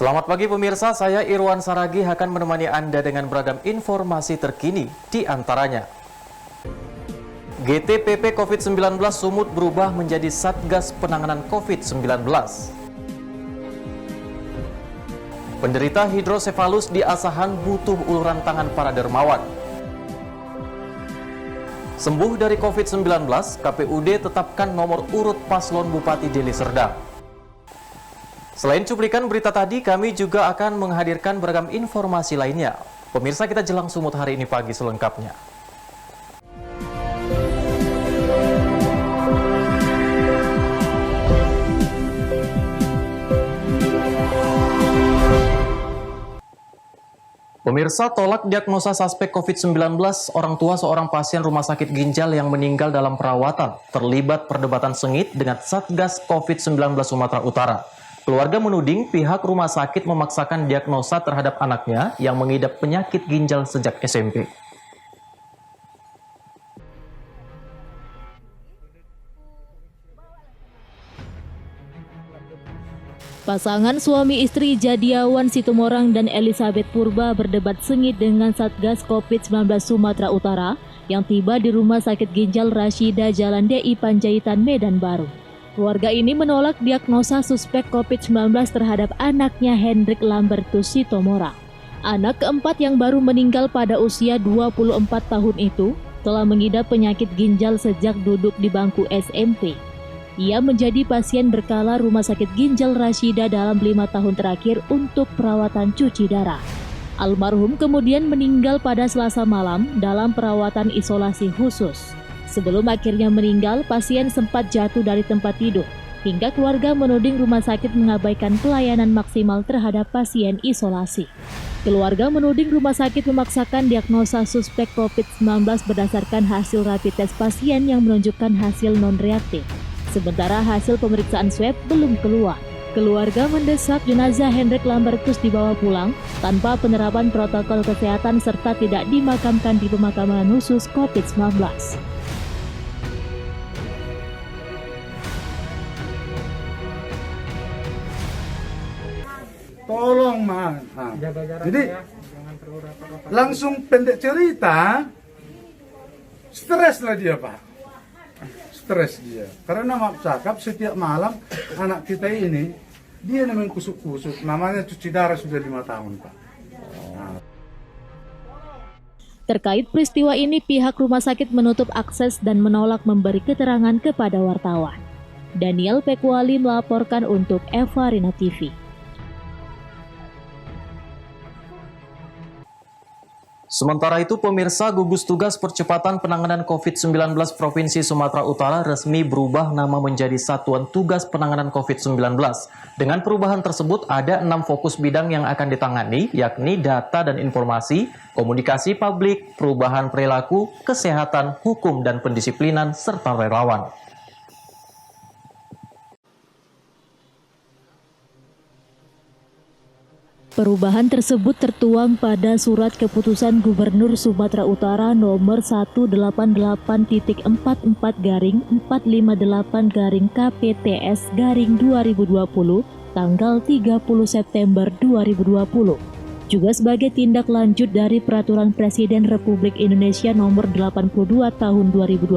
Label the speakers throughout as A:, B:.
A: Selamat pagi pemirsa, saya Irwan Saragi akan menemani Anda dengan beragam informasi terkini di antaranya. GTPP COVID-19 Sumut berubah menjadi Satgas Penanganan COVID-19. Penderita hidrosefalus di Asahan butuh uluran tangan para dermawan. Sembuh dari COVID-19, KPUD tetapkan nomor urut paslon Bupati Deli Serdang. Selain cuplikan berita tadi, kami juga akan menghadirkan beragam informasi lainnya. Pemirsa, kita jelang Sumut hari ini pagi selengkapnya. Pemirsa, tolak diagnosa suspek COVID-19, orang tua seorang pasien rumah sakit ginjal yang meninggal dalam perawatan terlibat perdebatan sengit dengan Satgas COVID-19 Sumatera Utara. Keluarga menuding pihak rumah sakit memaksakan diagnosa terhadap anaknya yang mengidap penyakit ginjal sejak SMP.
B: Pasangan suami istri Jadiawan Situmorang dan Elizabeth Purba berdebat sengit dengan Satgas COVID-19 Sumatera Utara yang tiba di Rumah Sakit Ginjal Rashida Jalan DI Panjaitan, Medan Baru. Keluarga ini menolak diagnosa suspek COVID-19 terhadap anaknya Hendrik Lambertus Situmorang. Anak keempat yang baru meninggal pada usia 24 tahun itu telah mengidap penyakit ginjal sejak duduk di bangku SMP. Ia menjadi pasien berkala Rumah Sakit Ginjal Rashida dalam 5 tahun terakhir untuk perawatan cuci darah. Almarhum kemudian meninggal pada Selasa malam dalam perawatan isolasi khusus. Sebelum akhirnya meninggal, pasien sempat jatuh dari tempat tidur, hingga keluarga menuding rumah sakit mengabaikan pelayanan maksimal terhadap pasien isolasi. Keluarga menuding rumah sakit memaksakan diagnosa suspek COVID-19 berdasarkan hasil rapid test pasien yang menunjukkan hasil non-reaktif. Sementara hasil pemeriksaan swab belum keluar. Keluarga mendesak jenazah Hendrik Lambertus dibawa pulang tanpa penerapan protokol kesehatan serta tidak dimakamkan di pemakaman khusus COVID-19.
C: Tolong, Ma. Jadi langsung pendek cerita, stres lah dia, Pak. Stres dia. Karena maaf cakap, setiap malam anak kita ini, dia memang kusut-kusut. Namanya cuci darah sudah 5 tahun, Pak.
B: Terkait peristiwa ini, pihak rumah sakit menutup akses dan menolak memberi keterangan kepada wartawan. Daniel Pekuali melaporkan untuk Eva Rina TV.
A: Sementara itu, pemirsa, gugus tugas percepatan penanganan COVID-19 Provinsi Sumatera Utara resmi berubah nama menjadi Satuan Tugas Penanganan COVID-19. Dengan perubahan tersebut, ada 6 fokus bidang yang akan ditangani, yakni data dan informasi, komunikasi publik, perubahan perilaku, kesehatan, hukum dan pendisiplinan, serta relawan.
B: Perubahan tersebut tertuang pada Surat Keputusan Gubernur Sumatera Utara nomor 188-44-KPTS-2020 tanggal 30 September 2020. Juga sebagai tindak lanjut dari Peraturan Presiden Republik Indonesia nomor 82 tahun 2020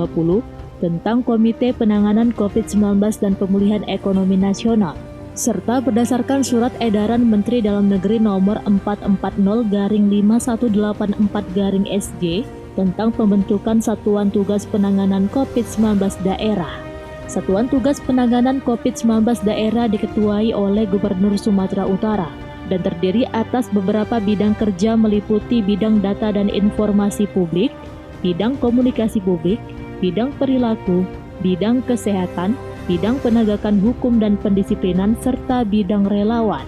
B: tentang Komite Penanganan COVID-19 dan Pemulihan Ekonomi Nasional, serta berdasarkan Surat Edaran Menteri Dalam Negeri nomor 440-5184-SJ tentang pembentukan Satuan Tugas Penanganan COVID-19 Daerah. Satuan Tugas Penanganan COVID-19 Daerah diketuai oleh Gubernur Sumatera Utara dan terdiri atas beberapa bidang kerja meliputi bidang data dan informasi publik, bidang komunikasi publik, bidang perilaku, bidang kesehatan, bidang penegakan hukum dan pendisiplinan, serta bidang relawan.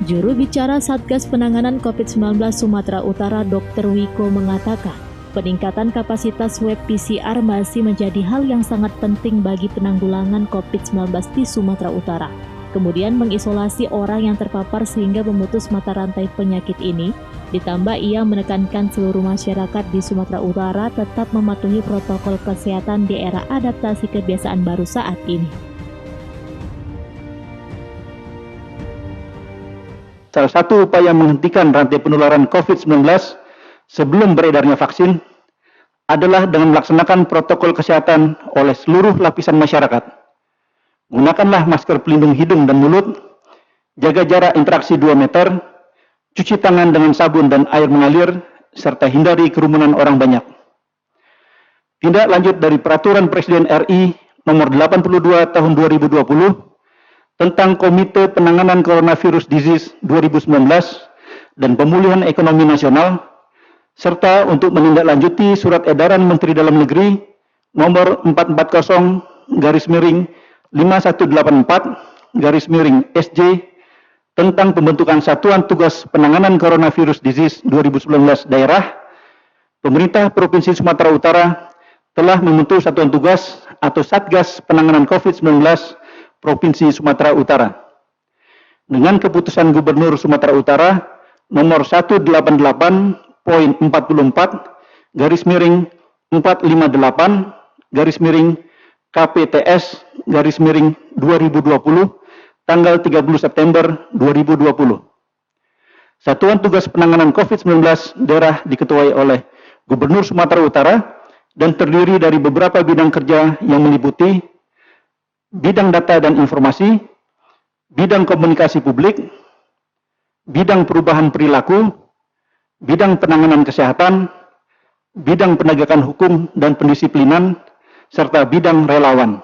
B: Juru bicara Satgas Penanganan COVID-19 Sumatera Utara Dr. Wiko mengatakan, peningkatan kapasitas web PCR masih menjadi hal yang sangat penting bagi penanggulangan COVID-19 di Sumatera Utara. Kemudian mengisolasi orang yang terpapar sehingga memutus mata rantai penyakit ini. Ditambah ia menekankan seluruh masyarakat di Sumatera Utara tetap mematuhi protokol kesehatan di era adaptasi kebiasaan baru saat ini.
D: salah satu upaya menghentikan rantai penularan COVID-19 sebelum beredarnya vaksin adalah dengan melaksanakan protokol kesehatan oleh seluruh lapisan masyarakat. Gunakanlah masker pelindung hidung dan mulut, jaga jarak interaksi 2 meter, cuci tangan dengan sabun dan air mengalir, serta hindari kerumunan orang banyak. Tindak lanjut dari Peraturan Presiden RI Nomor 82 Tahun 2020 tentang Komite Penanganan Coronavirus Disease 2019 dan Pemulihan Ekonomi Nasional, serta untuk menindaklanjuti Surat Edaran Menteri Dalam Negeri Nomor 440/5184/SJ tentang pembentukan Satuan Tugas Penanganan Coronavirus Disease 2019 daerah, pemerintah Provinsi Sumatera Utara telah membentuk Satuan Tugas atau Satgas Penanganan COVID-19 Provinsi Sumatera Utara. Dengan keputusan Gubernur Sumatera Utara nomor 188.448/KPTS/2020 tanggal 30 September 2020. Satuan Tugas Penanganan COVID-19 daerah diketuai oleh Gubernur Sumatera Utara dan terdiri dari beberapa bidang kerja yang meliputi bidang data dan informasi, bidang komunikasi publik, bidang perubahan perilaku, bidang penanganan kesehatan, bidang penegakan hukum dan pendisiplinan, serta bidang relawan.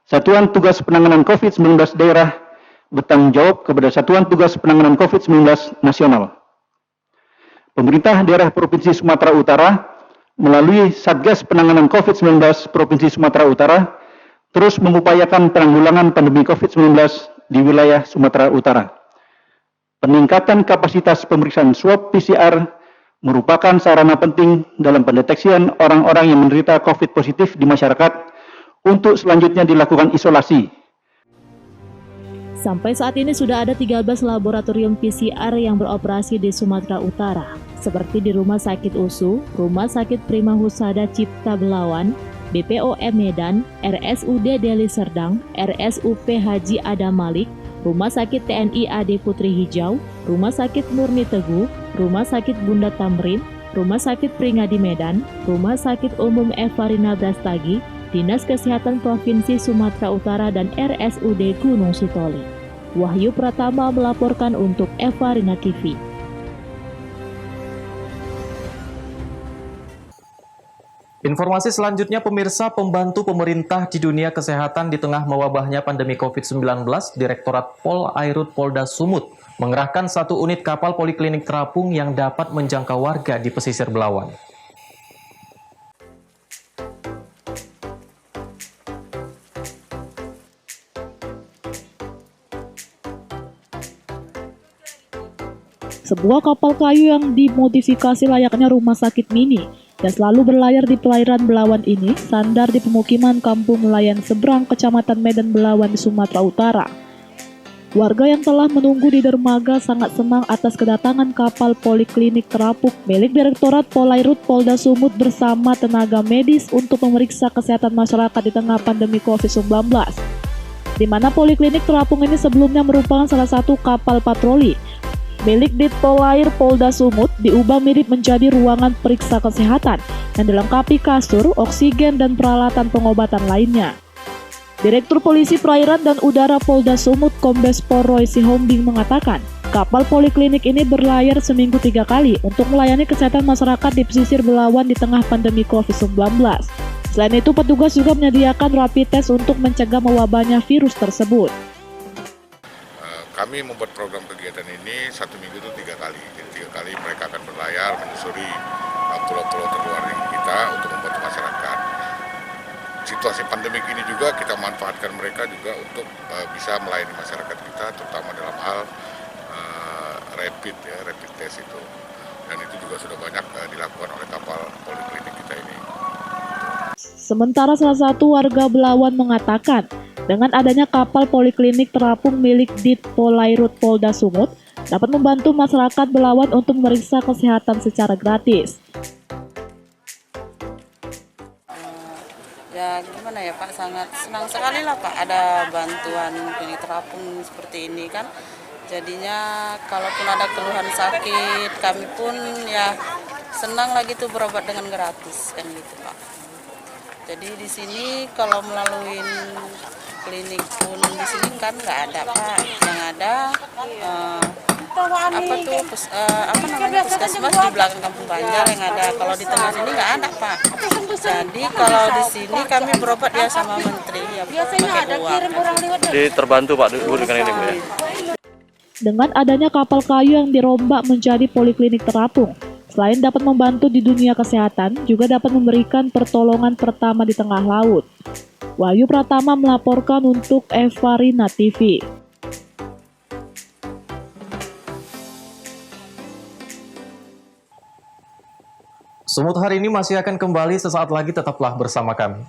D: Satuan Tugas Penanganan COVID-19 daerah bertanggung jawab kepada Satuan Tugas Penanganan COVID-19 nasional. Pemerintah daerah Provinsi Sumatera Utara melalui Satgas Penanganan COVID-19 Provinsi Sumatera Utara terus mengupayakan penanggulangan pandemi COVID-19 di wilayah Sumatera Utara. Peningkatan kapasitas pemeriksaan swab PCR merupakan sarana penting dalam pendeteksian orang-orang yang menderita COVID positif di masyarakat untuk selanjutnya dilakukan isolasi.
B: Sampai saat ini sudah ada 13 laboratorium PCR yang beroperasi di Sumatera Utara, seperti di Rumah Sakit USU, Rumah Sakit Prima Husada Cipta Belawan, BPOM Medan, RSUD Deli Serdang, RSUP Haji Adam Malik, Rumah Sakit TNI AD Putri Hijau, Rumah Sakit Murni Teguh, Rumah Sakit Bunda Tamrin, Rumah Sakit Pringadi Medan, Rumah Sakit Umum Evarina Brastagi, Dinas Kesehatan Provinsi Sumatera Utara dan RSUD Gunung Sitoli. Wahyu Pratama melaporkan untuk Evarina TV.
A: Informasi selanjutnya, pemirsa, pembantu pemerintah di dunia kesehatan di tengah mewabahnya pandemi COVID-19, Direktorat Pol Airut Polda Sumut mengerahkan 1 unit kapal poliklinik terapung yang dapat menjangkau warga di pesisir Belawan.
B: Sebuah kapal kayu yang dimodifikasi layaknya rumah sakit mini dan selalu berlayar di perairan Belawan ini sandar di pemukiman Kampung Nelayan Seberang, Kecamatan Medan Belawan, Sumatera Utara. Warga yang telah menunggu di dermaga sangat senang atas kedatangan kapal poliklinik terapung milik Direktorat Polairut Polda Sumut bersama tenaga medis untuk memeriksa kesehatan masyarakat di tengah pandemi COVID-19. Di mana poliklinik terapung ini sebelumnya merupakan salah satu kapal patroli milik Ditpolair Polda Sumut diubah mirip menjadi ruangan periksa kesehatan yang dilengkapi kasur, oksigen, dan peralatan pengobatan lainnya. Direktur Polisi Perairan dan Udara Polda Sumut Kombes Pol Roy Sihombing mengatakan, kapal poliklinik ini berlayar seminggu 3 kali untuk melayani kesehatan masyarakat di pesisir Belawan di tengah pandemi COVID-19. Selain itu, petugas juga menyediakan rapid test untuk mencegah mewabahnya virus tersebut.
E: Kami membuat program kegiatan ini 1 minggu itu 3 kali. Jadi 3 kali mereka akan berlayar menyusuri pulau-pulau terluar kita untuk membantu masyarakat. Situasi pandemik ini juga kita manfaatkan mereka juga untuk bisa melayani masyarakat kita, terutama dalam hal rapid test itu. Dan itu juga sudah banyak dilakukan oleh kapal poliklinik kita ini.
B: Sementara salah satu warga Belawan mengatakan, dengan adanya kapal poliklinik terapung milik Ditpolairut Polda Sumut dapat membantu masyarakat Belawan untuk memeriksa kesehatan secara gratis.
F: Ya gimana ya Pak, sangat senang sekali lah Pak ada bantuan klinik terapung seperti ini kan. Jadinya kalaupun ada keluhan sakit, kami pun ya senang lagi tuh berobat dengan gratis kan gitu Pak. Jadi di sini kalau melalui klinik pun di sini kan nggak ada Pak. Yang ada puskesmas di belakang Kampung Banjar yang ada. Kalau di tengah sini nggak ada Pak. Jadi kalau di sini kami berobat ya sama menteri ya pakai uang.
G: Jadi terbantu Pak Bu dengan ini Bu ya.
B: Dengan adanya kapal kayu yang dirombak menjadi poliklinik terapung, selain dapat membantu di dunia kesehatan, juga dapat memberikan pertolongan pertama di tengah laut. Wahyu Pratama melaporkan untuk Evarina TV.
A: Sumut hari ini masih akan kembali sesaat lagi, tetaplah bersama kami.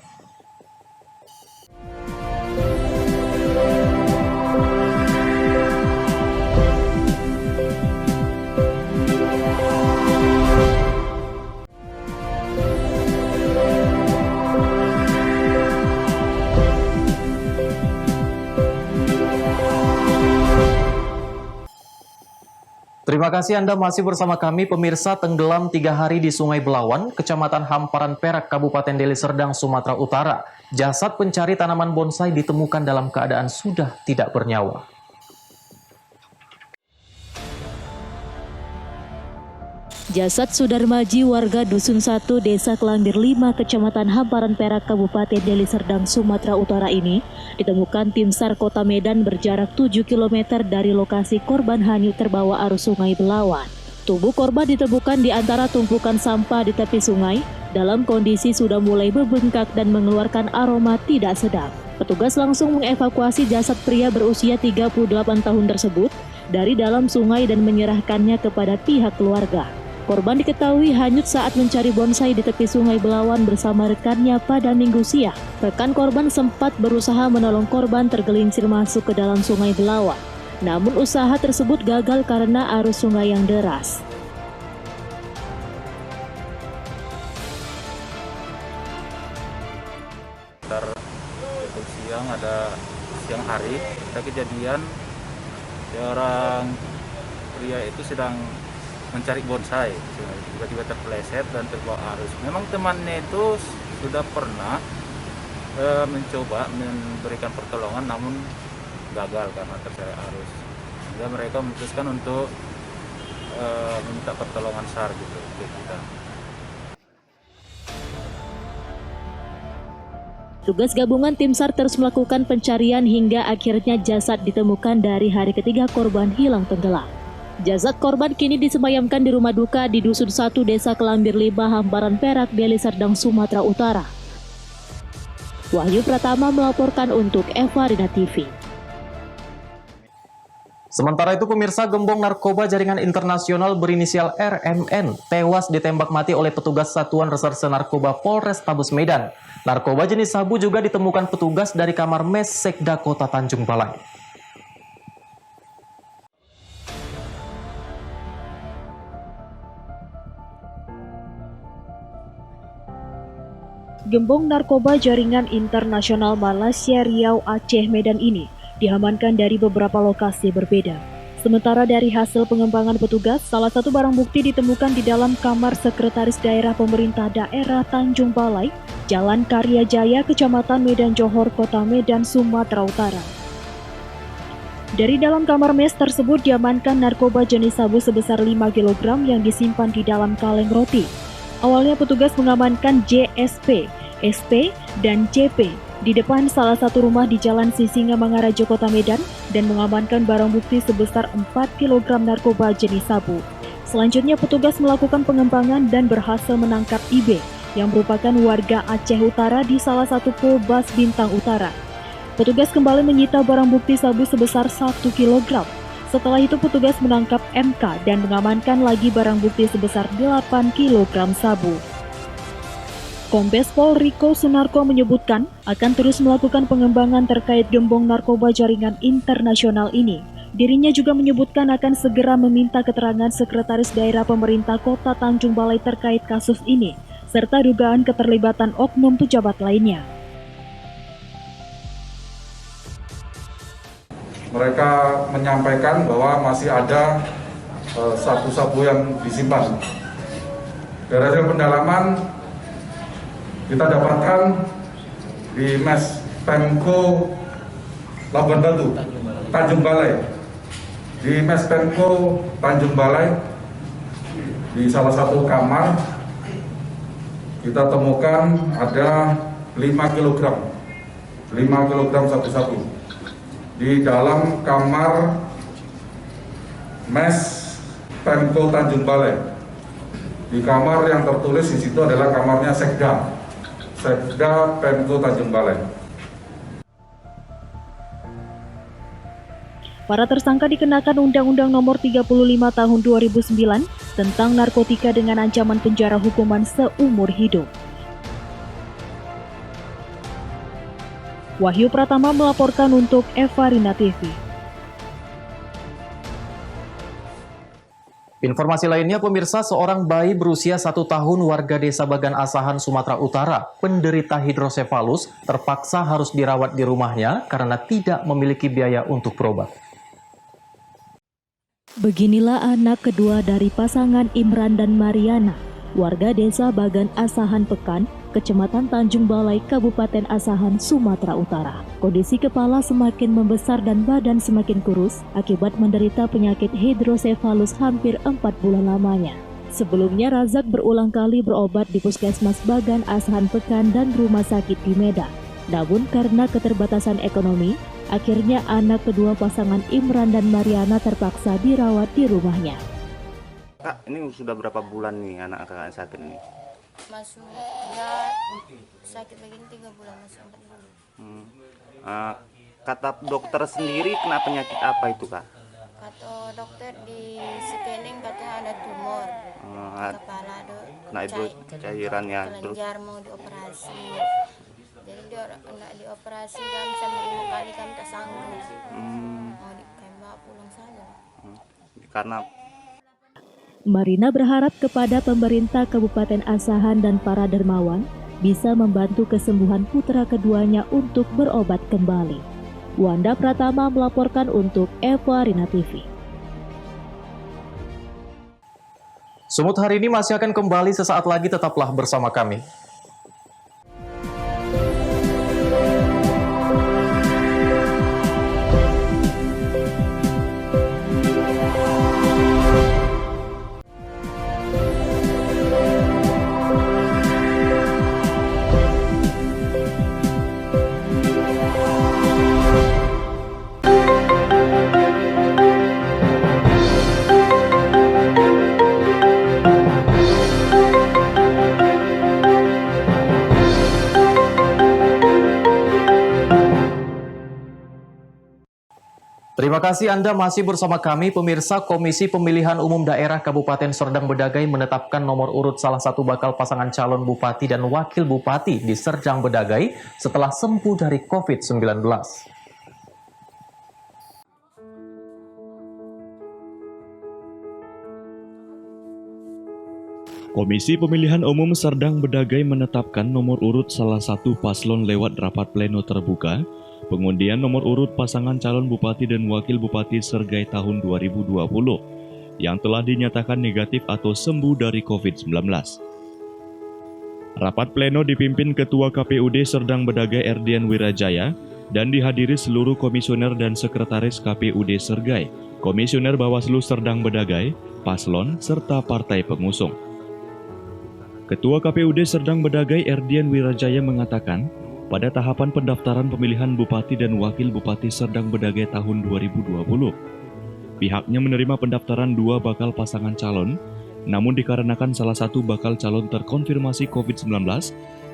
A: Terima kasih Anda masih bersama kami, pemirsa. Tenggelam 3 hari di Sungai Belawan, Kecamatan Hamparan Perak, Kabupaten Deli Serdang, Sumatera Utara. Jasad pencari tanaman bonsai ditemukan dalam keadaan sudah tidak bernyawa.
B: Jasad Sudarmaji warga Dusun 1 Desa Kelambir 5 Kecamatan Hamparan Perak Kabupaten Deli Serdang Sumatera Utara ini ditemukan tim SAR Kota Medan berjarak 7 km dari lokasi korban hanyut terbawa arus Sungai Belawan. Tubuh korban ditemukan di antara tumpukan sampah di tepi sungai dalam kondisi sudah mulai membengkak dan mengeluarkan aroma tidak sedap. Petugas langsung mengevakuasi jasad pria berusia 38 tahun tersebut dari dalam sungai dan menyerahkannya kepada pihak keluarga. Korban diketahui hanyut saat mencari bonsai di tepi Sungai Belawan bersama rekannya pada Minggu siang. Rekan korban sempat berusaha menolong korban tergelincir masuk ke dalam Sungai Belawan. Namun usaha tersebut gagal karena arus sungai yang deras.
G: Siang hari ada kejadian seorang pria itu sedang mencari bonsai, tiba-tiba terpeleset dan terbawa arus. Memang temannya itu sudah pernah mencoba memberikan pertolongan namun gagal karena terseret arus. Sehingga mereka memutuskan untuk meminta pertolongan SAR gitu ke kita.
B: Tugas gabungan tim SAR terus melakukan pencarian hingga akhirnya jasad ditemukan dari hari ketiga korban hilang tenggelam. Jasad korban kini disemayamkan di rumah duka di Dusun 1 Desa Kelambir 5 Hamparan Perak, Deli Serdang, Sumatera Utara. Wahyu Pratama melaporkan untuk Evarina TV.
A: Sementara itu pemirsa, gembong narkoba jaringan internasional berinisial RMN tewas ditembak mati oleh petugas Satuan Reserse Narkoba Polrestabes Medan. Narkoba jenis sabu juga ditemukan petugas dari kamar mes Sekda Kota Tanjung Balai.
H: Gembong narkoba jaringan internasional Malaysia Riau Aceh Medan ini diamankan dari beberapa lokasi berbeda. Sementara dari hasil pengembangan petugas, salah satu barang bukti ditemukan di dalam kamar Sekretaris Daerah Pemerintah Daerah Tanjung Balai, Jalan Karya Jaya, Kecamatan Medan Johor, Kota Medan, Sumatera Utara. Dari dalam kamar mes tersebut diamankan narkoba jenis sabu sebesar 5 kg yang disimpan di dalam kaleng roti. Awalnya petugas mengamankan JSP, SP, dan CP di depan salah satu rumah di Jalan Sisinga Mangarajo, Kota Medan dan mengamankan barang bukti sebesar 4 kg narkoba jenis sabu. Selanjutnya petugas melakukan pengembangan dan berhasil menangkap IB yang merupakan warga Aceh Utara di salah satu Polbas Bintang Utara. Petugas kembali menyita barang bukti sabu sebesar 1 kg. Setelah itu petugas menangkap MK dan mengamankan lagi barang bukti sebesar 8 kg sabu. Kombes Pol Riko Sunarko menyebutkan akan terus melakukan pengembangan terkait gembong narkoba jaringan internasional ini. Dirinya juga menyebutkan akan segera meminta keterangan Sekretaris Daerah Pemerintah Kota Tanjung Balai terkait kasus ini, serta dugaan keterlibatan oknum pejabat lainnya.
I: mereka menyampaikan bahwa masih ada sabu-sabu yang disimpan. Dari hasil pendalaman kita dapatkan di Mes Pemko Labuan Batu, Tanjung Balai. Di Mes Pemko Tanjung Balai, di salah satu kamar kita temukan ada 5 kg sabu-sabu. Di dalam kamar Mes Pemko Tanjung Balai, di kamar yang tertulis di situ adalah kamarnya Sekda Pemko Tanjung Balai.
H: Para tersangka dikenakan Undang-Undang Nomor 35 Tahun 2009 tentang narkotika dengan ancaman penjara hukuman seumur hidup. Wahyu Pratama melaporkan untuk Eva Rina TV.
A: Informasi lainnya, pemirsa, seorang bayi berusia 1 tahun warga desa Bagan Asahan, Sumatera Utara, penderita hidrosefalus, terpaksa harus dirawat di rumahnya karena tidak memiliki biaya untuk berobat.
B: Beginilah anak kedua dari pasangan Imran dan Mariana, warga desa Bagan Asahan Pekan, Kecamatan Tanjung Balai, Kabupaten Asahan, Sumatera Utara. Kondisi kepala semakin membesar dan badan semakin kurus akibat menderita penyakit hidrosefalus hampir 4 bulan lamanya. Sebelumnya Razak berulang kali berobat di Puskesmas Bagan Asahan Pekan dan rumah sakit di Medan. Namun karena keterbatasan ekonomi, akhirnya anak kedua pasangan Imran dan Mariana terpaksa dirawat di rumahnya.
J: Kak, ini sudah berapa bulan nih anak kakak sakit ini?
K: Masuk ya sakit begini 3 bulan, masuk 4 bulan.
J: Kata dokter sendiri kena penyakit apa itu, Kak?
K: Kata dokter di scanning katanya ada tumor di kepala,
J: kena itu cairan ya,
K: kelenjar mau dioperasi. Jadi dia nak dioperasi kan sampai 5 kali kan tak sanggup. Mau dikembang pulang saja.
J: Karena
B: Marina berharap kepada pemerintah Kabupaten Asahan dan para dermawan bisa membantu kesembuhan putra keduanya untuk berobat kembali. Wanda Pratama melaporkan untuk Eva Rina TV.
A: Sumut hari ini masih akan kembali sesaat lagi, tetaplah bersama kami. Terima kasih Anda masih bersama kami, pemirsa. Komisi Pemilihan Umum Daerah Kabupaten Serdang Bedagai menetapkan nomor urut salah satu bakal pasangan calon bupati dan wakil bupati di Serdang Bedagai setelah sembuh dari COVID-19.
L: Komisi Pemilihan Umum Serdang Bedagai menetapkan nomor urut salah satu paslon lewat rapat pleno terbuka pengundian nomor urut pasangan calon bupati dan wakil bupati Sergai tahun 2020 yang telah dinyatakan negatif atau sembuh dari COVID-19. Rapat pleno dipimpin Ketua KPUD Serdang Bedagai Erdian Wirajaya dan dihadiri seluruh komisioner dan sekretaris KPUD Sergai, komisioner Bawaslu Serdang Bedagai, paslon, serta partai pengusung. Ketua KPUD Serdang Bedagai Erdian Wirajaya mengatakan, pada tahapan pendaftaran pemilihan Bupati dan Wakil Bupati Serdang Bedagai tahun 2020, pihaknya menerima pendaftaran 2 bakal pasangan calon, namun dikarenakan salah satu bakal calon terkonfirmasi COVID-19,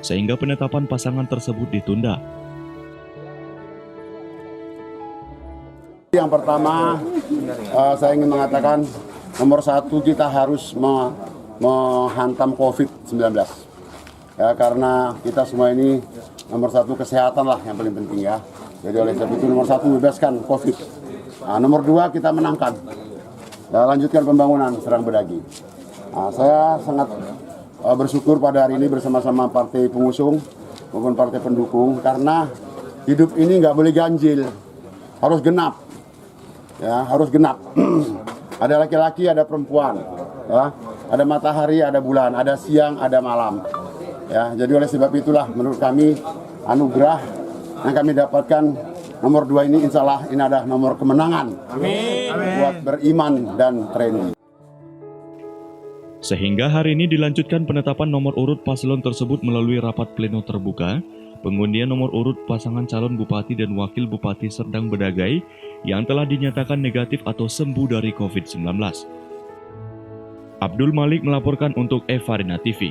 L: sehingga penetapan pasangan tersebut ditunda.
M: Yang pertama, saya ingin mengatakan nomor 1 kita harus menghantam COVID-19. Ya, karena kita semua ini nomor 1 kesehatan lah yang paling penting ya. Jadi oleh sebab itu nomor 1 bebaskan COVID. Nah, nomor 2 kita menangkan. Lanjutkan pembangunan Serdang Bedagai. Nah, saya sangat bersyukur pada hari ini bersama-sama partai pengusung maupun partai pendukung karena hidup ini nggak boleh ganjil, harus genap. ya harus genap. Ada laki-laki, ada perempuan, ya. Ada matahari, ada bulan, ada siang, ada malam. Ya, jadi oleh sebab itulah menurut kami anugerah yang kami dapatkan nomor 2 ini, insya Allah ini adalah nomor kemenangan. Amin. Buat beriman dan training.
L: Sehingga hari ini dilanjutkan penetapan nomor urut paslon tersebut melalui rapat pleno terbuka, pengundian nomor urut pasangan calon bupati dan wakil bupati Serdang Bedagai yang telah dinyatakan negatif atau sembuh dari COVID-19. Abdul Malik melaporkan untuk Evarina TV.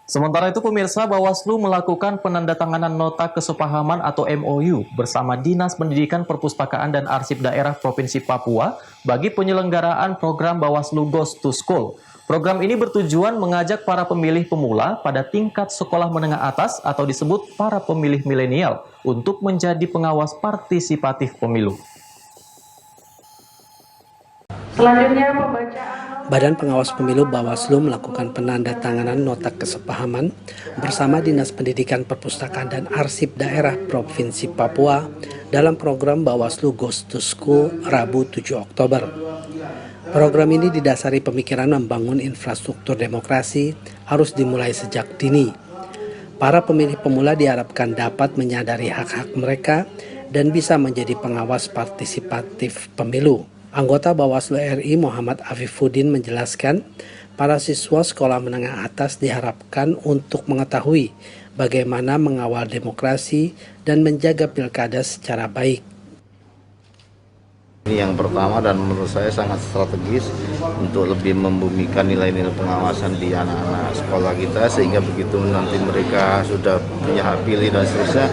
A: Sementara itu pemirsa, Bawaslu melakukan penandatanganan nota kesepahaman atau MOU bersama Dinas Pendidikan Perpustakaan dan Arsip Daerah Provinsi Papua bagi penyelenggaraan program Bawaslu Goes to School. Program ini bertujuan mengajak para pemilih pemula pada tingkat sekolah menengah atas atau disebut para pemilih milenial untuk menjadi pengawas partisipatif pemilu.
N: Selanjutnya pembacaan.
O: Badan Pengawas Pemilu Bawaslu melakukan penandatanganan nota kesepahaman bersama Dinas Pendidikan Perpustakaan dan Arsip Daerah Provinsi Papua dalam program Bawaslu Goes to School Rabu 7 Oktober. Program ini didasari pemikiran membangun infrastruktur demokrasi harus dimulai sejak dini. Para pemilih pemula diharapkan dapat menyadari hak-hak mereka dan bisa menjadi pengawas partisipatif pemilu. Anggota Bawaslu RI Muhammad Afifuddin menjelaskan, para siswa sekolah menengah atas diharapkan untuk mengetahui bagaimana mengawal demokrasi dan menjaga pilkada secara baik.
J: Ini yang pertama dan menurut saya sangat strategis untuk lebih membumikan nilai-nilai pengawasan di anak-anak sekolah kita, sehingga begitu nanti mereka sudah punya hak pilih dan seterusnya,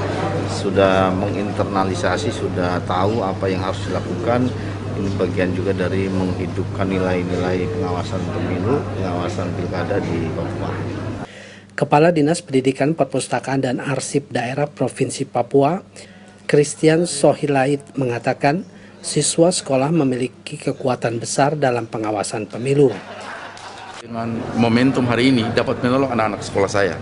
J: sudah menginternalisasi, sudah tahu apa yang harus dilakukan. Ini bagian juga dari menghidupkan nilai-nilai pengawasan pemilu, pengawasan pilkada di Papua.
O: Kepala Dinas Pendidikan Perpustakaan dan Arsip Daerah Provinsi Papua, Christian Sohilait mengatakan, siswa sekolah memiliki kekuatan besar dalam pengawasan pemilu.
P: Dengan momentum hari ini dapat menolong anak-anak sekolah saya.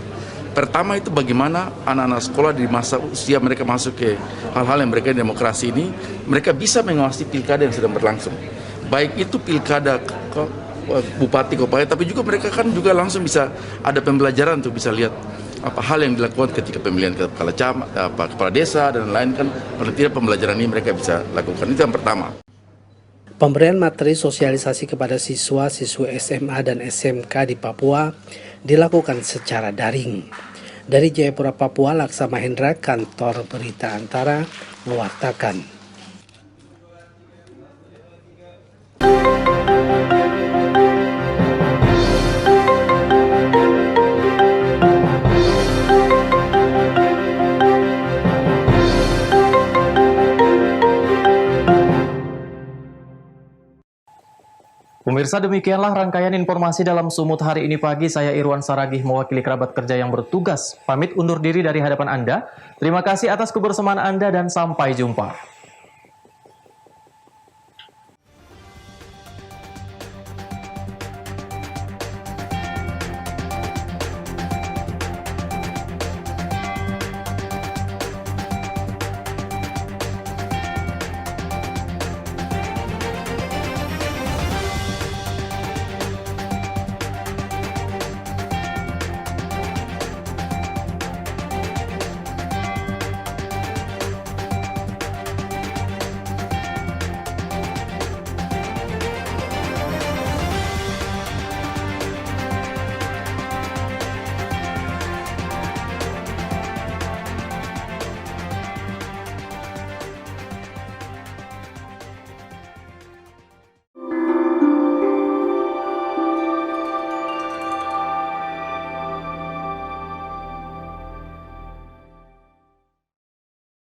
P: Pertama itu bagaimana anak-anak sekolah di masa usia mereka masuk ke hal-hal yang mereka demokrasi ini, mereka bisa mengawasi pilkada yang sedang berlangsung. Baik itu pilkada bupati, kopaya, tapi juga mereka kan juga langsung bisa ada pembelajaran untuk bisa lihat apa hal yang dilakukan ketika pemilihan kepala desa dan lain kan, paling tidak pembelajaran ini mereka bisa lakukan. Itu yang pertama.
O: Pemberian materi sosialisasi kepada siswa-siswi SMA dan SMK di Papua dilakukan secara daring. Dari Jayapura, Papua, Laksa Mahendra, Kantor Berita Antara, mewartakan.
A: Pemirsa, demikianlah rangkaian informasi dalam Sumut hari ini pagi. Saya Irwan Saragih mewakili kerabat kerja yang bertugas. Pamit undur diri dari hadapan Anda. Terima kasih atas kebersamaan Anda dan sampai jumpa.